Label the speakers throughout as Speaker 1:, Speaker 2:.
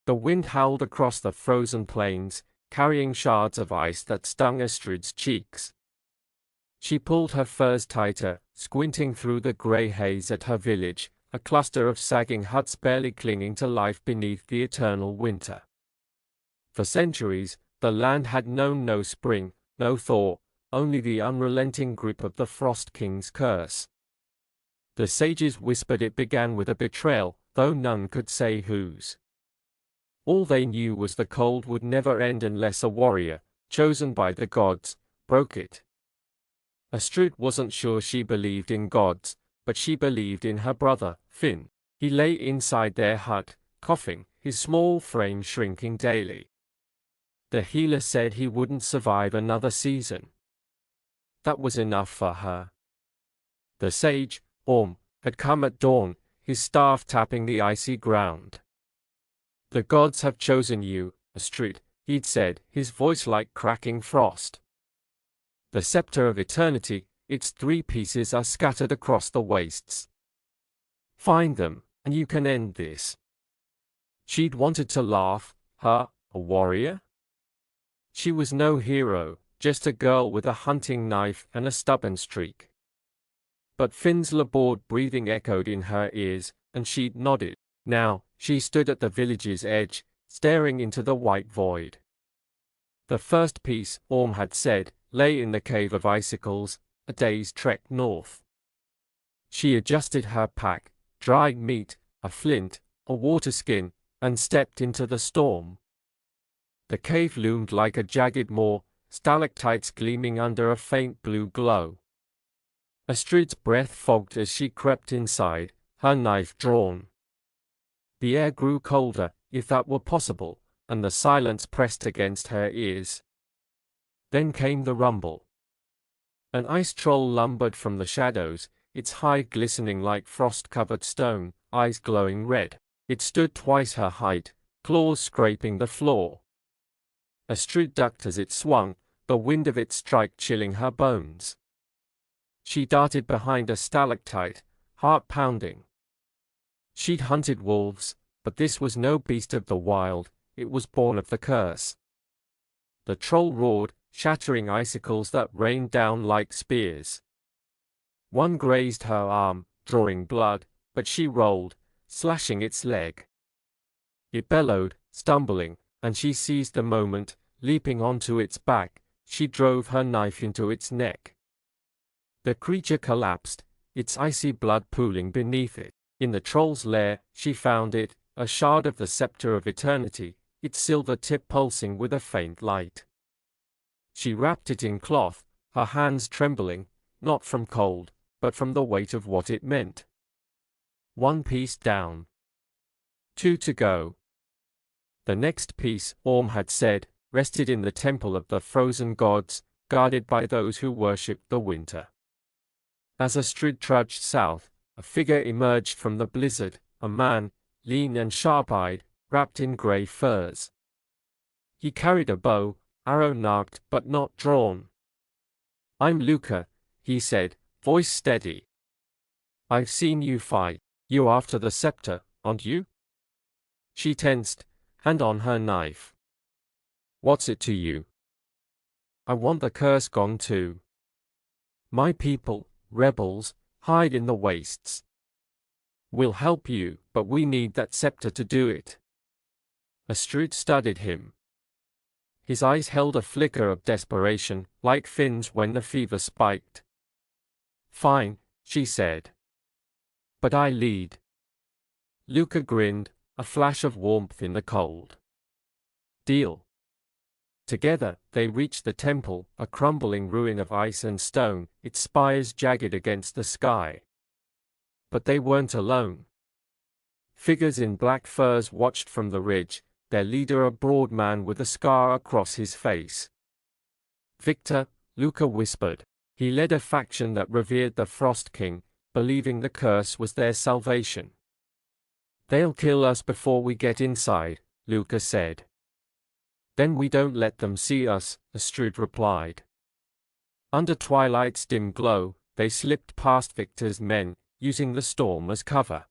Speaker 1: The wind howled across the frozen plains, carrying shards of ice that stung Astrid's cheeks. She pulled her furs tighter, squinting through the grey haze at her village, a cluster of sagging huts barely clinging to life beneath the eternal winter. For centuries, the land had known no spring, no thaw, only the unrelenting grip of the Frost King's curse. The sages whispered it began with a betrayal, though none could say whose. All they knew was the cold would never end unless a warrior, chosen by the gods, broke it. Astrid wasn't sure she believed in gods, but she believed in her brother, Finn. He lay inside their hut, coughing, his small frame shrinking daily. The healer said he wouldn't survive another season. That was enough for her. The sage, Orm, had come at dawn, his staff tapping the icy ground. "The gods have chosen you, Astrid," he'd said, his voice like cracking frost. "The Scepter of Eternity, its 3 pieces are scattered across the wastes. Find them, and you can end this." She'd wanted to laugh, a warrior? She was no hero, just a girl with a hunting knife and a stubborn streak. But Finn's labored breathing echoed in her ears, and she'd nodded. Now, she stood at the village's edge, staring into the white void. The first piece, Orm had said, lay in the Cave of Icicles, a day's trek north. She adjusted her pack, dried meat, a flint, a water skin, and stepped into the storm. The cave loomed like a jagged maw, stalactites gleaming under a faint blue glow. Astrid's breath fogged as she crept inside, her knife drawn. The air grew colder, if that were possible, and the silence pressed against her ears. Then came the rumble. An ice troll lumbered from the shadows, its hide glistening like frost-covered stone, eyes glowing red. It stood twice her height, claws scraping the floor. Astrid ducked as it swung, the wind of its strike chilling her bones. She darted behind a stalactite, heart pounding. She'd hunted wolves, but this was no beast of the wild, it was born of the curse. The troll roared, shattering icicles that rained down like spears. One grazed her arm, drawing blood, but she rolled, slashing its leg. It bellowed, stumbling, and she seized the moment, leaping onto its back, she drove her knife into its neck. The creature collapsed, its icy blood pooling beneath it. In the troll's lair, she found it, a shard of the Scepter of Eternity, its silver tip pulsing with a faint light. She wrapped it in cloth, her hands trembling, not from cold, but from the weight of what it meant. 1 piece down. 2 to go. The next piece, Orm had said, rested in the temple of the frozen gods, guarded by those who worshipped the winter. As Astrid trudged south, a figure emerged from the blizzard, a man, lean and sharp-eyed, wrapped in grey furs. He carried a bow, arrow narked but not drawn. "I'm Luca," he said, voice steady. "I've seen you fight. You after the scepter, aren't you?" She tensed, hand on her knife. "What's it to you?" "I want the curse gone too. My people, rebels, hide in the wastes. We'll help you, but we need that scepter to do it." Astrid studied him. His eyes held a flicker of desperation, like Finn's when the fever spiked. "Fine," she said. "But I lead." Luca grinned, a flash of warmth in the cold. "Deal." Together, they reached the temple, a crumbling ruin of ice and stone, its spires jagged against the sky. But they weren't alone. Figures in black furs watched from the ridge, their leader a broad man with a scar across his face. "Victor," Luca whispered. He led a faction that revered the Frost King, believing the curse was their salvation. "They'll kill us before we get inside," Luca said. "Then we don't let them see us," Astrid replied. Under twilight's dim glow, they slipped past Victor's men, using the storm as cover.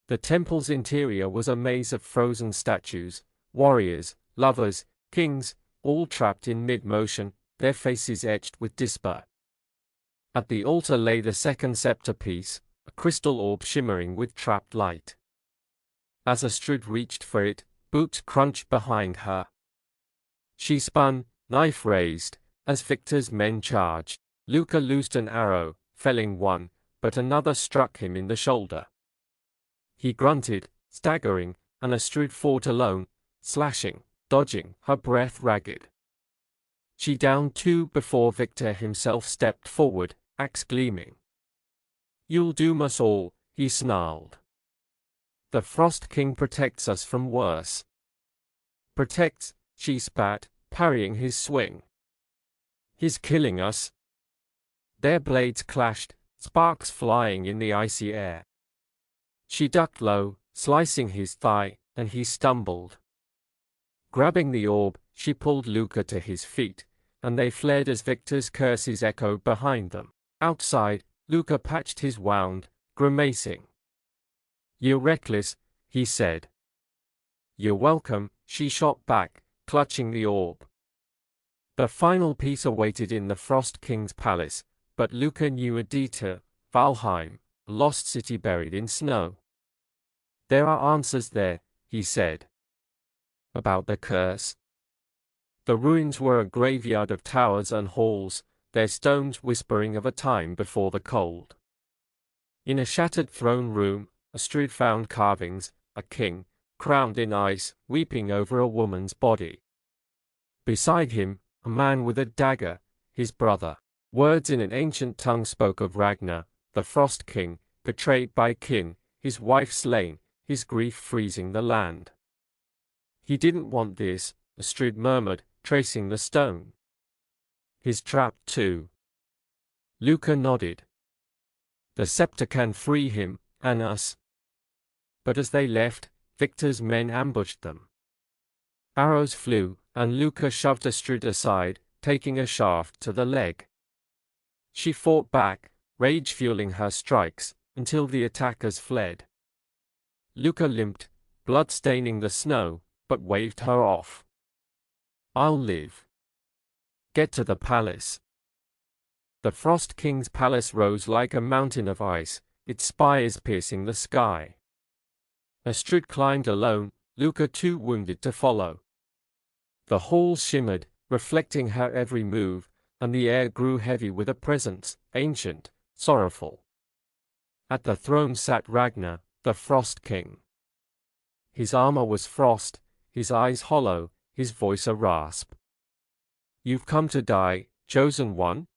Speaker 1: The temple's interior was a maze of frozen statues, warriors, lovers, kings, all trapped in mid-motion, their faces etched with despair. At the altar lay the second scepter piece, a crystal orb shimmering with trapped light. As Astrid reached for it, boots crunched behind her. She spun, knife raised, as Victor's men charged. Luca loosed an arrow, felling one, but another struck him in the shoulder. He grunted, staggering, and Astrid fought alone, slashing, dodging, her breath ragged. She downed two before Victor himself stepped forward, axe gleaming. "You'll doom us all," he snarled. "The Frost King protects us from worse." "Protects," she spat, parrying his swing. "He's killing us." Their blades clashed, sparks flying in the icy air. She ducked low, slicing his thigh, and he stumbled. Grabbing the orb, she pulled Luca to his feet, and they fled as Victor's curses echoed behind them. Outside, Luca patched his wound, grimacing. "You're reckless," he said. "You're welcome," she shot back, clutching the orb. The final piece awaited in the Frost King's palace, but Luca knew a detour, Valheim, a lost city buried in snow. "There are answers there," he said. "About the curse?" The ruins were a graveyard of towers and halls, their stones whispering of a time before the cold. In a shattered throne room, Astrid found carvings, a king, crowned in ice, weeping over a woman's body. Beside him, a man with a dagger, his brother. Words in an ancient tongue spoke of Ragnar, the Frost King, betrayed by kin, his wife slain, his grief freezing the land. "He didn't want this," Astrid murmured, tracing the stone. "He's trapped too." Luca nodded. "The scepter can free him, and us." But as they left, Victor's men ambushed them. Arrows flew, and Luca shoved Astrid aside, taking a shaft to the leg. She fought back, rage fueling her strikes, until the attackers fled. Luca limped, blood staining the snow, but waved her off. "I'll live. Get to the palace." The Frost King's palace rose like a mountain of ice, its spires piercing the sky. Astrid climbed alone, Luca too wounded to follow. The halls shimmered, reflecting her every move, and the air grew heavy with a presence, ancient, sorrowful. At the throne sat Ragnar, the Frost King. His armor was frost, his eyes hollow, his voice a rasp. "You've come to die, chosen one?"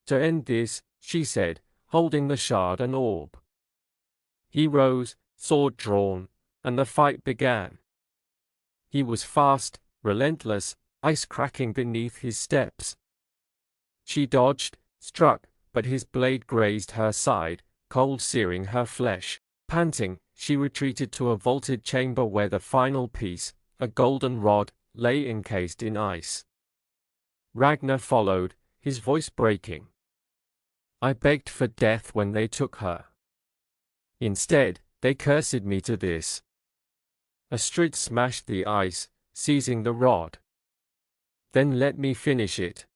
Speaker 1: "To end this," she said, holding the shard and orb. He rose, sword drawn, and the fight began. He was fast, relentless, ice cracking beneath his steps. She dodged, struck, but his blade grazed her side, cold searing her flesh. Panting, she retreated to a vaulted chamber where the final piece, a golden rod, lay encased in ice. Ragnar followed, his voice breaking. "I begged for death when they took her. Instead, they cursed me to this." Astrid smashed the ice, seizing the rod. "Then let me finish it."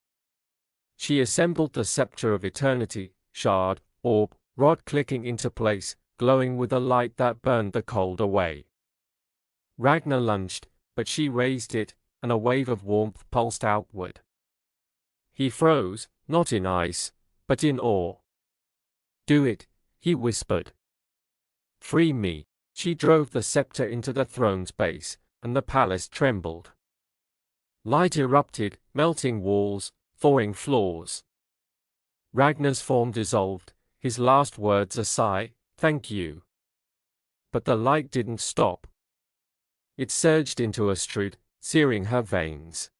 Speaker 1: She assembled the Scepter of Eternity, shard, orb, rod clicking into place, glowing with a light that burned the cold away. Ragnar lunged, but she raised it, and a wave of warmth pulsed outward. He froze, not in ice, but in awe. "Do it," he whispered. "Free me." She drove the scepter into the throne's base, and the palace trembled. Light erupted, melting walls, thawing floors. Ragnar's form dissolved, his last words a sigh, "Thank you." But the light didn't stop. It surged into Astrid, searing her veins.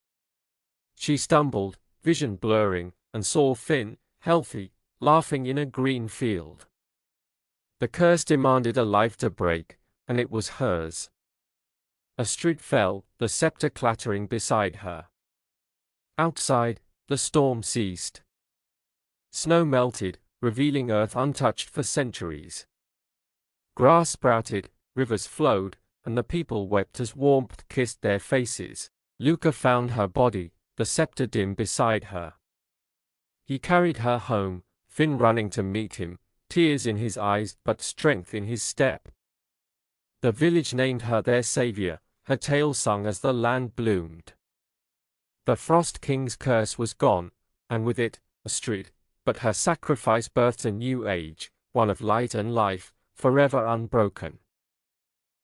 Speaker 1: She stumbled, vision blurring, and saw Finn, healthy, laughing in a green field. The curse demanded a life to break, and it was hers. Astrid fell, the scepter clattering beside her. Outside, the storm ceased. Snow melted, revealing earth untouched for centuries. Grass sprouted, rivers flowed, and the people wept as warmth kissed their faces. Luca found her body, the scepter dim beside her. He carried her home, Finn running to meet him, tears in his eyes but strength in his step. The village named her their savior, her tale sung as the land bloomed. The Frost King's curse was gone, and with it, Astrid, but her sacrifice birthed a new age, one of light and life, forever unbroken.